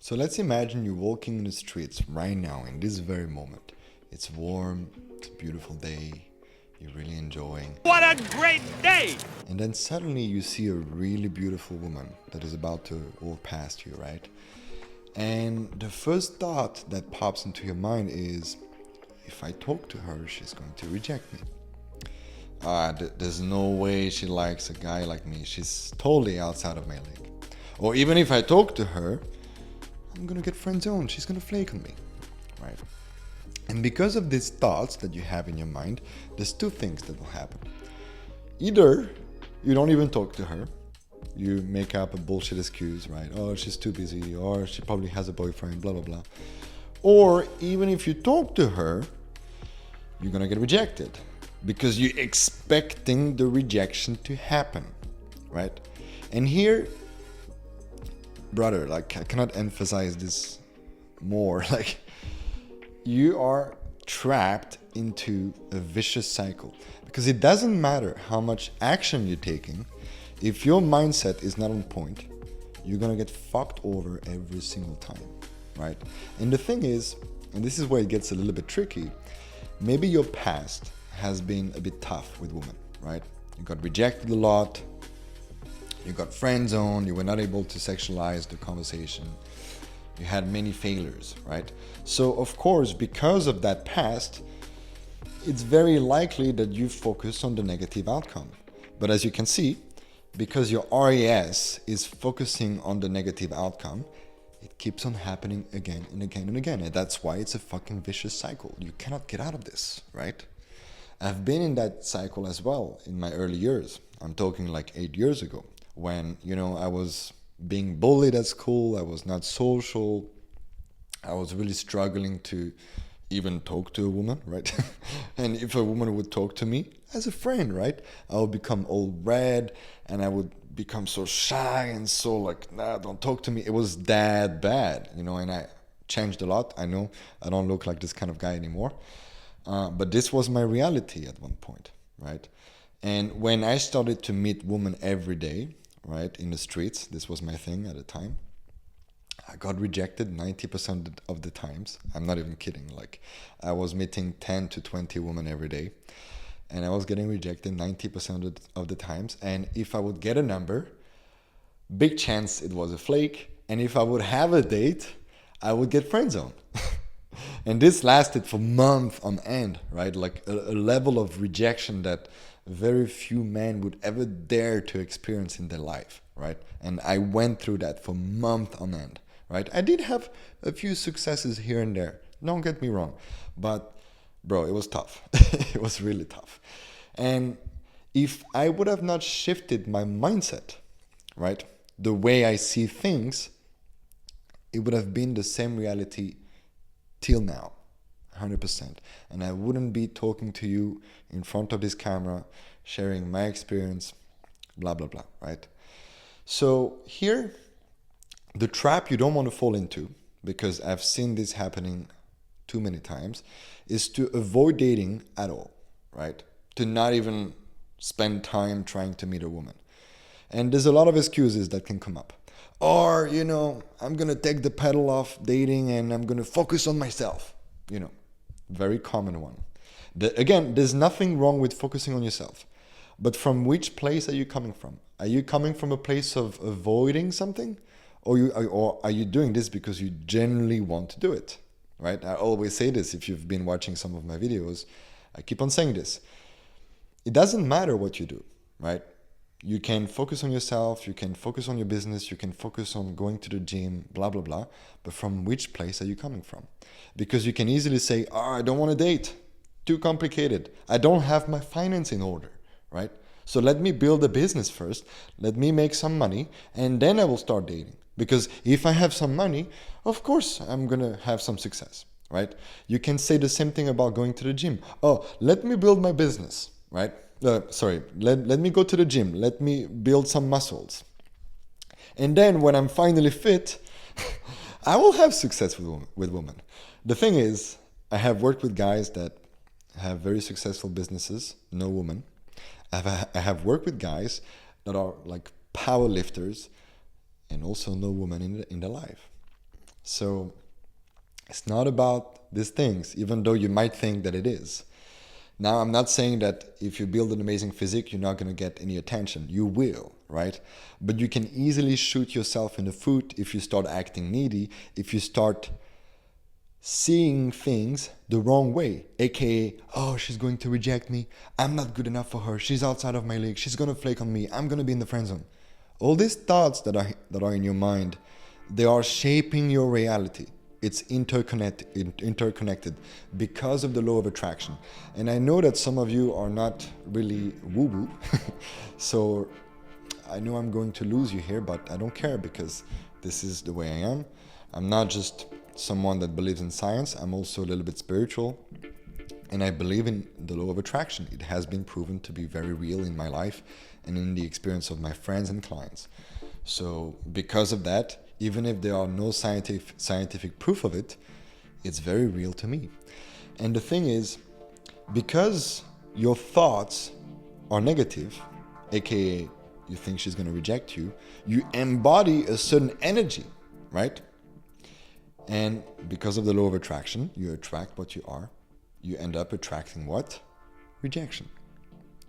So let's imagine you're walking in the streets right now, in this very moment. It's warm, it's a beautiful day, you're really enjoying. What a great day! And then suddenly you see a really beautiful woman that is about to walk past you, right? And the first thought that pops into your mind is, if I talk to her, she's going to reject me. There's no way she likes a guy like me. She's totally outside of my league. Or even if I talk to her, I'm gonna get friend zoned. She's gonna flake on me, right? And because of these thoughts that you have in your mind, there's two things that will happen. Either you don't even talk to her, you make up a bullshit excuse, right? Oh, she's too busy, or she probably has a boyfriend, blah, blah, blah. Or even if you talk to her, you're gonna get rejected because you're expecting the rejection to happen, right? And here, brother, like, I cannot emphasize this more. Like, you are trapped into a vicious cycle because it doesn't matter how much action you're taking. If your mindset is not on point, you're gonna get fucked over every single time, right? And the thing is, and this is where it gets a little bit tricky, maybe your past has been a bit tough with women, right? You got rejected a lot, you got friend zoned, you were not able to sexualize the conversation, you had many failures, right? So of course, because of that past, it's very likely that you focus on the negative outcome. But as you can see, because your RAS is focusing on the negative outcome, it keeps on happening again and again and again. And that's why it's a fucking vicious cycle. You cannot get out of this, right? I've been in that cycle as well in my early years. I'm talking like 8 years ago when, I was being bullied at school. I was not social. I was really struggling to even talk to a woman, right? And if a woman would talk to me as a friend, right, I would become all red and I would become so shy and so like, nah, don't talk to me. It was that bad, and I changed a lot. I know I don't look like this kind of guy anymore. But this was my reality at one point, right? And when I started to meet women every day, right, in the streets, this was my thing at the time, I got rejected 90% of the times. I'm not even kidding. Like, I was meeting 10 to 20 women every day, and I was getting rejected 90% of the times. And if I would get a number, big chance it was a flake. And if I would have a date, I would get friend zoned. And this lasted for months on end, right? Like a level of rejection that very few men would ever dare to experience in their life, right? And I went through that for months on end, right? I did have a few successes here and there, don't get me wrong, but bro, it was tough. It was really tough. And if I would have not shifted my mindset, right, the way I see things, it would have been the same reality till now, 100%. And I wouldn't be talking to you in front of this camera, sharing my experience, blah, blah, blah, right? So here, the trap you don't want to fall into, because I've seen this happening too many times, is to avoid dating at all, right? To not even spend time trying to meet a woman. And there's a lot of excuses that can come up. Or, I'm going to take the pedal off dating and I'm going to focus on myself. Very common one. Again, there's nothing wrong with focusing on yourself. But from which place are you coming from? Are you coming from a place of avoiding something? Or are you doing this because you genuinely want to do it? Right? I always say this if you've been watching some of my videos. I keep on saying this. It doesn't matter what you do, right? You can focus on yourself, you can focus on your business, you can focus on going to the gym, blah, blah, blah. But from which place are you coming from? Because you can easily say, I don't want to date. Too complicated. I don't have my finance in order, right? So let me build a business first. Let me make some money and then I will start dating. Because if I have some money, of course I'm going to have some success, right? You can say the same thing about going to the gym. Oh, let me build my business, right? Let me go to the gym. Let me build some muscles. And then when I'm finally fit, I will have success with women. The thing is, I have worked with guys that have very successful businesses, no woman. I have worked with guys that are like power lifters and also no woman in their life. So it's not about these things, even though you might think that it is. Now, I'm not saying that if you build an amazing physique, you're not going to get any attention. You will, right? But you can easily shoot yourself in the foot if you start acting needy, if you start seeing things the wrong way, aka, oh, she's going to reject me, I'm not good enough for her, she's outside of my league, she's going to flake on me, I'm going to be in the friend zone. All these thoughts that are in your mind, they are shaping your reality. It's interconnected because of the law of attraction. And I know that some of you are not really woo-woo, so I know I'm going to lose you here, but I don't care because this is the way I am. I'm not just someone that believes in science, I'm also a little bit spiritual, and I believe in the law of attraction. It has been proven to be very real in my life and in the experience of my friends and clients. So because of that, even if there are no scientific proof of it, it's very real to me. And the thing is, because your thoughts are negative, aka you think she's going to reject you, you embody a certain energy, right? And because of the law of attraction, you attract what you are. You end up attracting what? Rejection.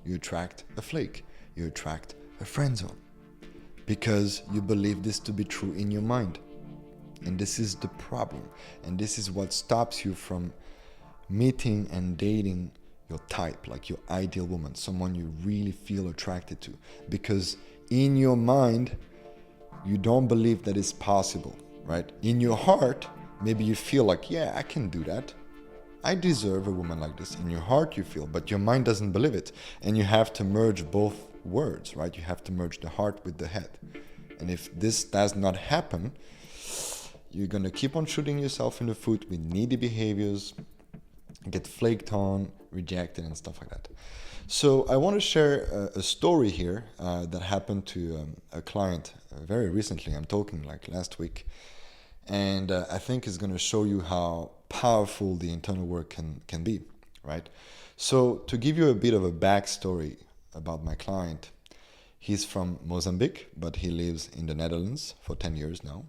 You attract a flake. You attract a friend zone. Because you believe this to be true in your mind. And this is the problem. And this is what stops you from meeting and dating your type, like your ideal woman, someone you really feel attracted to. Because in your mind, you don't believe that it's possible, right? In your heart, maybe you feel like, yeah, I can do that. I deserve a woman like this. In your heart you feel, but your mind doesn't believe it. And you have to merge both words, right? You have to merge the heart with the head. And if this does not happen, you're going to keep on shooting yourself in the foot with needy behaviors, get flaked on, rejected, and stuff like that. So I want to share a story here that happened to a client very recently. I'm talking like last week. And I think it's going to show you how powerful the internal work can be, right? So to give you a bit of a backstory about my client, he's from Mozambique, but he lives in the Netherlands for 10 years now.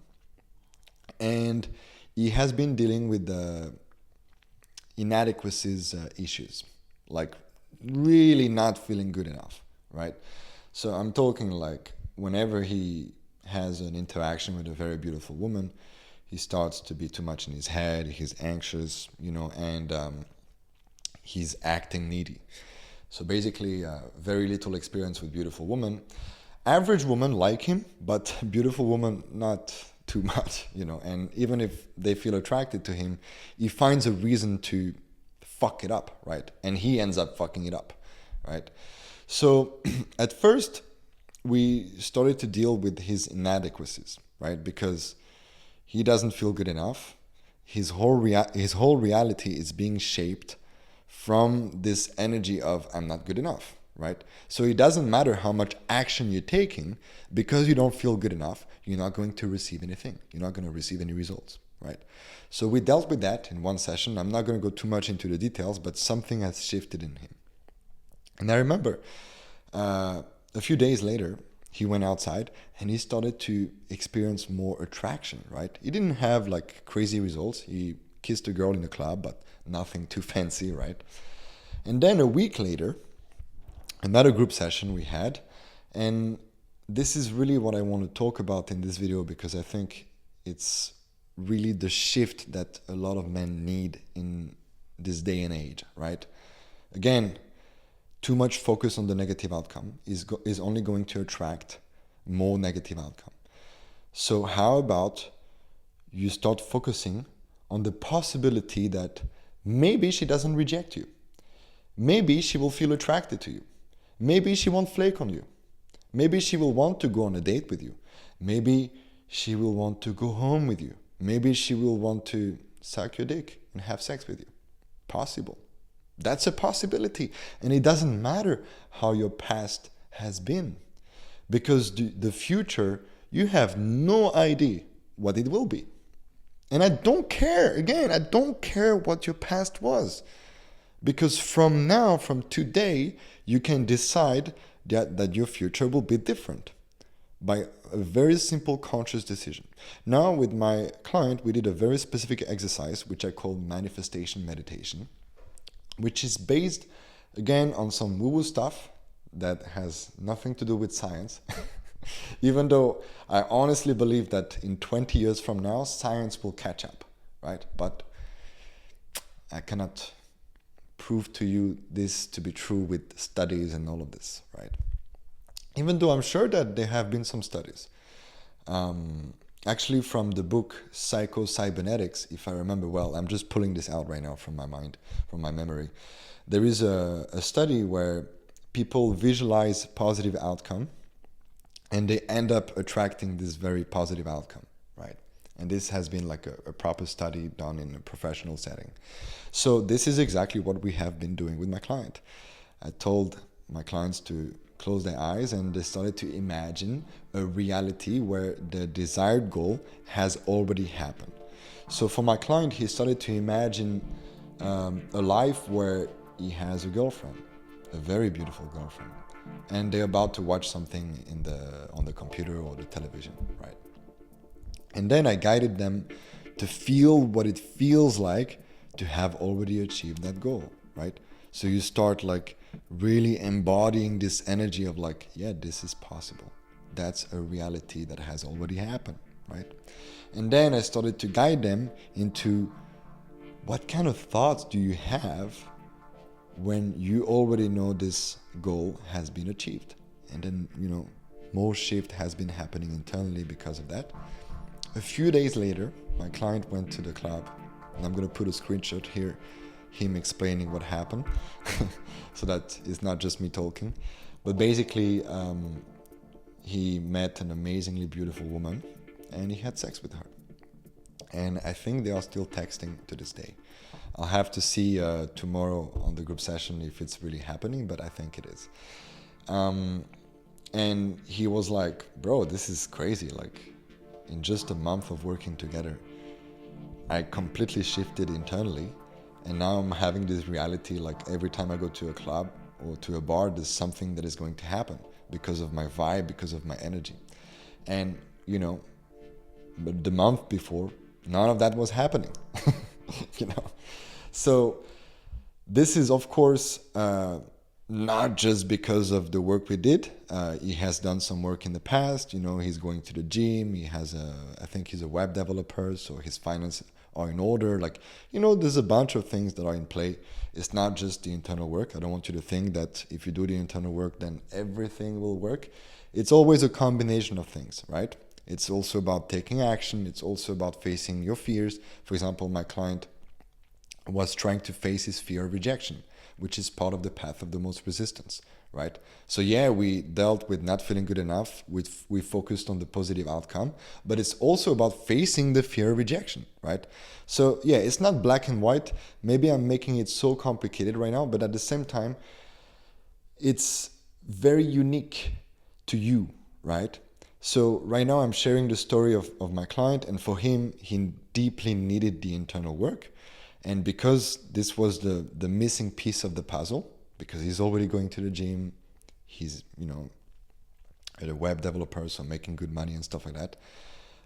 And he has been dealing with the inadequacies issues, like really not feeling good enough, right? So I'm talking like whenever he has an interaction with a very beautiful woman, he starts to be too much in his head, he's anxious, and he's acting needy. So basically, very little experience with beautiful women. Average woman like him, but beautiful woman not too much, and even if they feel attracted to him, he finds a reason to fuck it up, right? And he ends up fucking it up, right? So at first, we started to deal with his inadequacies, right? Because he doesn't feel good enough. His whole reality is being shaped from this energy of I'm not good enough, right? So it doesn't matter how much action you're taking, because you don't feel good enough, you're not going to receive anything. You're not going to receive any results, right? So we dealt with that in one session. I'm not going to go too much into the details, but something has shifted in him. And I remember a few days later, he went outside and he started to experience more attraction, right? He didn't have like crazy results. He kissed a girl in the club, but nothing too fancy, right? And then a week later, another group session we had. And this is really what I want to talk about in this video, because I think it's really the shift that a lot of men need in this day and age, right? Again, too much focus on the negative outcome is only going to attract more negative outcome. So how about you start focusing on the possibility that maybe she doesn't reject you. Maybe she will feel attracted to you. Maybe she won't flake on you. Maybe she will want to go on a date with you. Maybe she will want to go home with you. Maybe she will want to suck your dick and have sex with you. Possible. That's a possibility. And it doesn't matter how your past has been, because the future, you have no idea what it will be. And I don't care. Again, I don't care what your past was, because from today, you can decide that your future will be different. by a very simple conscious decision. Now with my client, we did a very specific exercise, which I call manifestation meditation, which is based again on some woo-woo stuff that has nothing to do with science. Even though I honestly believe that in 20 years from now, science will catch up, right? But I cannot prove to you this to be true with studies and all of this, right? Even though I'm sure that there have been some studies. Actually, from the book Psycho-Cybernetics, if I remember well, I'm just pulling this out right now from my mind, from my memory. There is a study where people visualize positive outcome and they end up attracting this very positive outcome, right? And this has been like a proper study done in a professional setting. So this is exactly what we have been doing with my client. I told my clients to close their eyes and they started to imagine a reality where the desired goal has already happened. So for my client, he started to imagine a life where he has a girlfriend, a very beautiful girlfriend, and they're about to watch something on the computer or the television, right? And then I guided them to feel what it feels like to have already achieved that goal, right? So you start like really embodying this energy of like, yeah, this is possible. That's a reality that has already happened, right? And then I started to guide them into what kind of thoughts do you have when you already know this goal has been achieved. And then, more shift has been happening internally because of that. A few days later, my client went to the club, and I'm going to put a screenshot here, him explaining what happened, so that it's not just me talking. But basically, he met an amazingly beautiful woman, and he had sex with her. And I think they are still texting to this day. I'll have to see tomorrow on the group session if it's really happening, but I think it is. And he was like, bro, this is crazy. Like, in just a month of working together, I completely shifted internally. And now I'm having this reality, like every time I go to a club or to a bar, there's something that is going to happen because of my vibe, because of my energy. And, but the month before, none of that was happening, So this is, of course, not just because of the work we did. He has done some work in the past. He's going to the gym. I think he's a web developer, so his finances are in order. Like, there's a bunch of things that are in play. It's not just the internal work. I don't want you to think that if you do the internal work, then everything will work. It's always a combination of things, right? It's also about taking action. It's also about facing your fears. For example, my client was trying to face his fear of rejection, which is part of the path of the most resistance, right? So yeah, we dealt with not feeling good enough. We focused on the positive outcome, but it's also about facing the fear of rejection, right? So yeah, it's not black and white. Maybe I'm making it so complicated right now, but at the same time, it's very unique to you, right? So right now I'm sharing the story of my client, and for him, he deeply needed the internal work. And because this was the missing piece of the puzzle, because he's already going to the gym, he's, a web developer, so making good money and stuff like that,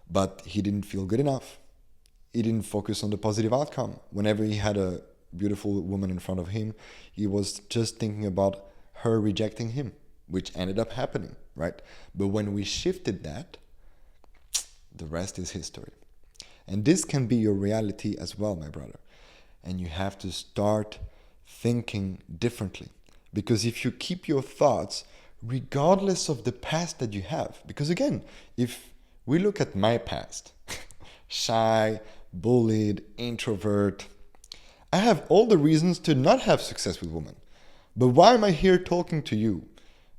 but he didn't feel good enough. He didn't focus on the positive outcome. Whenever he had a beautiful woman in front of him, he was just thinking about her rejecting him, which ended up happening, right? But when we shifted that, the rest is history. And this can be your reality as well, my brother. And you have to start thinking differently. Because if you keep your thoughts, regardless of the past that you have, because again, if we look at my past, shy, bullied, introvert, I have all the reasons to not have success with women. But why am I here talking to you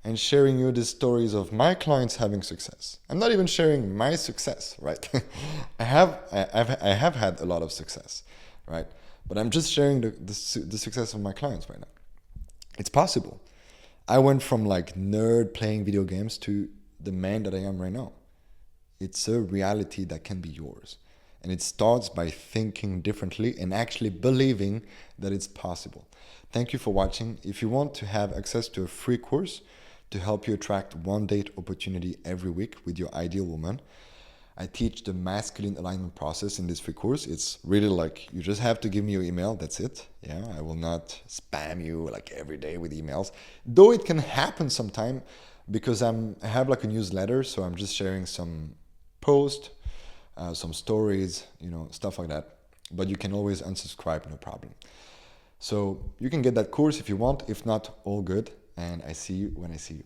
and sharing you the stories of my clients having success? I'm not even sharing my success, right? I have had a lot of success, right? But I'm just sharing the success of my clients right now. It's possible. I went from like nerd playing video games to the man that I am right now. It's a reality that can be yours. And it starts by thinking differently and actually believing that it's possible. Thank you for watching. If you want to have access to a free course to help you attract one date opportunity every week with your ideal woman. I teach the masculine alignment process in this free course. It's really like, you just have to give me your email, that's it. Yeah, I will not spam you like every day with emails, though it can happen sometime, because I have like a newsletter, so I'm just sharing some posts, some stories, stuff like that. But you can always unsubscribe, no problem. So you can get that course if you want. If not, all good. And I see you when I see you.